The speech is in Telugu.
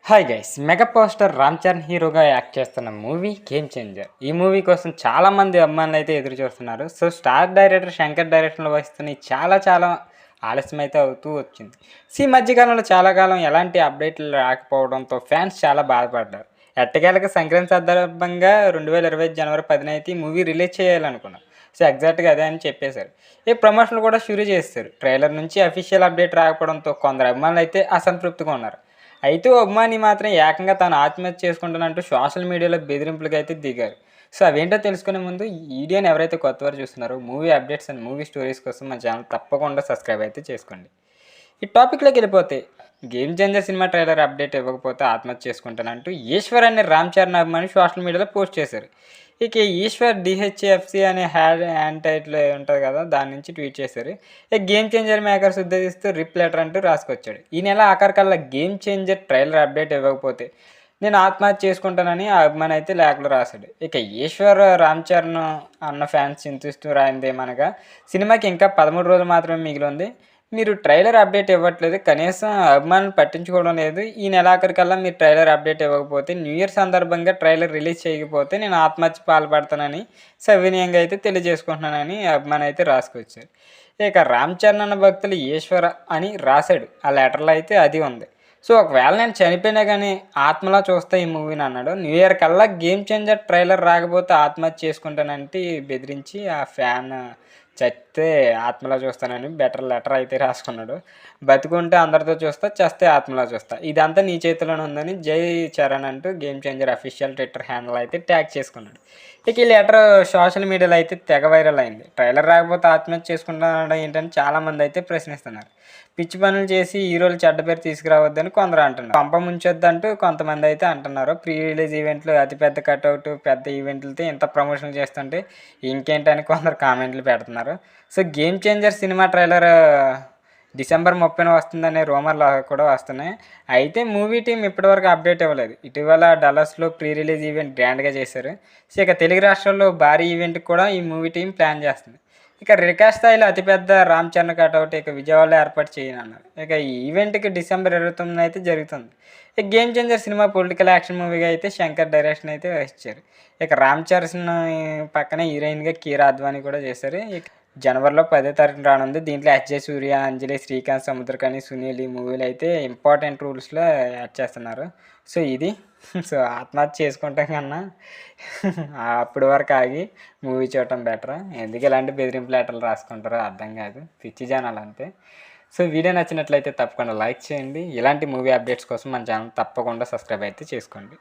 Hi guys, mega poster Ram Charan హీరోగా యాక్ట్ చేస్తున్న మూవీ గేమ్ చేంజర్. ఈ మూవీ కోసం చాలామంది అభిమానులు అయితే ఎదురు చూస్తున్నారు. సో స్టార్ డైరెక్టర్ శంకర్ డైరెక్షన్లో వస్తున్న చాలా ఆలస్యం అయితే అవుతూ వచ్చింది. ఈ మధ్యకాలంలో చాలా కాలం ఎలాంటి అప్డేట్లు రాకపోవడంతో ఫ్యాన్స్ చాలా బాధపడ్డారు. ఎట్టకేలకు సంక్రాంతి సందర్భంగా 2025 జనవరి 10న అయితే ఈ మూవీ రిలీజ్ చేయాలనుకున్నారు. సో ఎగ్జాక్ట్గా అదే అని చెప్పేశారు. ఈ ప్రమోషన్లు కూడా షురూ చేస్తారు. ట్రైలర్ నుంచి అఫీషియల్ అప్డేట్ రాకపోవడంతో కొందరు అభిమానులు అయితే అసంతృప్తిగా ఉన్నారు. అయితే ఓ అభిమాని మాత్రం ఏకంగా తాను ఆత్మహత్య చేసుకుంటానంటూ సోషల్ మీడియాలో బెదిరింపులకు అయితే దిగారు. సో అవేంటో తెలుసుకునే ముందు ఈ వీడియోని ఎవరైతే కొత్తవారు చూస్తున్నారో movie updates and movie stories కోసం మన ఛానల్ తప్పకుండా సబ్స్క్రైబ్ అయితే చేసుకోండి. ఈ టాపిక్లోకి వెళ్ళిపోతే, game changer cinema trailer update ఇవ్వకపోతే ఆత్మహత్య చేసుకుంటానంటూ ఈశ్వర్ అనే రామ్ చరణ్ అభిమాని సోషల్ మీడియాలో పోస్ట్ చేశారు. ఇక ఈశ్వర్ డిహెచ్ఎఫ్సి అనే హ్యాండ్ టైటిల్ ఉంటుంది కదా, దాని నుంచి ట్వీట్ చేశారు. ఇక గేమ్ చేంజర్ మేకర్స్ ఉద్దేశిస్తూ రిప్ లెటర్ అంటూ రాసుకొచ్చాడు. ఈ నెల ఆఖరికల్లా గేమ్ చేంజర్ ట్రైలర్ అప్డేట్ ఇవ్వకపోతే నేను ఆత్మహత్య చేసుకుంటానని ఆ అభిమాని అయితే లేఖలు రాశాడు. ఇక ఈశ్వర్ రామ్ చరణ్ అన్న ఫ్యాన్స్ చింతిస్తూ రాయిందేమనగా, సినిమాకి ఇంకా 13 రోజులు మాత్రమే మిగిలి ఉంది. మీరు ట్రైలర్ అప్డేట్ ఇవ్వట్లేదు, కనీసం అభిమానులు పట్టించుకోవడం లేదు. ఈ నెలాఖరికల్లా మీరు ట్రైలర్ అప్డేట్ ఇవ్వకపోతే, న్యూ ఇయర్ సందర్భంగా ట్రైలర్ రిలీజ్ చేయకపోతే నేను ఆత్మహత్య పాల్పడతానని సవినయంగా అయితే తెలియజేసుకుంటున్నానని అభిమాని అయితే రాసుకొచ్చారు. ఇక రామ్ చరణ్ అన్న భక్తులు ఈశ్వర అని రాశాడు. ఆ లెటర్లో అయితే అది ఉంది. సో ఒకవేళ నేను చనిపోయినా కానీ ఆత్మలా చూస్తా ఈ మూవీని అన్నాడు. న్యూ ఇయర్ కల్లా గేమ్ చేంజర్ ట్రైలర్ రాకపోతే ఆత్మహత్య చేసుకుంటానంటే బెదిరించి ఆ ఫ్యాన్ చస్తే ఆత్మలా చూస్తానని లెటర్ అయితే రాసుకున్నాడు. బతుకుంటే అందరితో చూస్తా, చస్తే ఆత్మలా చూస్తా, ఇదంతా నీ చేతిలోనే ఉందని జై చరణ్ అంటూ game changer official Twitter handle అయితే ట్యాగ్ చేసుకున్నాడు. ఇక ఈ లెటర్ సోషల్ మీడియాలో అయితే తెగ వైరల్ అయింది. ట్రైలర్ రాకపోతే ఆత్మహత్య చేసుకుంటానడం ఏంటని చాలామంది అయితే ప్రశ్నిస్తున్నారు. పిచ్చి పనులు చేసి హీరోలు చెడ్డ పేరు తీసుకురావద్దని కొందరు అంటున్నారు. పంప ముంచొద్దంటూ కొంతమంది అయితే అంటున్నారు. ప్రీ రిలీజ్ ఈవెంట్లు, అతిపెద్ద కట్అవుట్, పెద్ద ఈవెంట్లతో ఇంత ప్రమోషన్లు చేస్తుంటే ఇంకేంటని కొందరు కామెంట్లు పెడుతున్నారు. So game changer cinema trailer December 30న వస్తుందనే రూమర్లు కూడా వస్తున్నాయి. అయితే మూవీ టీం ఇప్పటివరకు అప్డేట్ ఇవ్వలేదు. ఇటీవల డల్లస్లో ప్రీ రిలీజ్ ఈవెంట్ గ్రాండ్గా చేశారు. సో ఇక తెలుగు రాష్ట్రాల్లో భారీ ఈవెంట్కి కూడా ఈ మూవీ టీం ప్లాన్ చేస్తుంది. ఇక రికార్డ్ స్థాయిలో అతిపెద్ద రామ్ చరణ్ కట్అవుట్ ఇక విజయవాడలో ఏర్పాటు చేయనున్నారు. ఇక ఈ ఈవెంట్కి డిసెంబర్ 29న అయితే జరుగుతుంది. ఇక game changer cinema political action మూవీగా అయితే శంకర్ డైరెక్షన్ అయితే వహించారు. ఇక రామ్ చరణ్ పక్కన హీరోయిన్గా కీరా అద్వానీ కూడా చేశారు. ఇక జనవరిలో 10వ తారీఖున రానుంది. దీంట్లో ఎస్జే సూర్య, అంజలి, శ్రీకాంత్, సముద్రకని, సునీల్ ఈ మూవీలు అయితే ఇంపార్టెంట్ రూల్స్లో యాడ్ చేస్తున్నారు. సో ఇది సో ఆత్మహత్య చేసుకుంటాం కన్నా అప్పటి వరకు ఆగి మూవీ చూడటం బెటర్. ఎందుకు ఇలాంటి బెదిరింపు లెటర్లు రాసుకుంటారో అర్థం కాదు, పిచ్చి జనాలు అంతే. సో వీడియో నచ్చినట్లయితే తప్పకుండా లైక్ చేయండి. ఇలాంటి మూవీ అప్డేట్స్ కోసం మన ఛానల్ తప్పకుండా సబ్స్క్రైబ్ అయితే చేసుకోండి.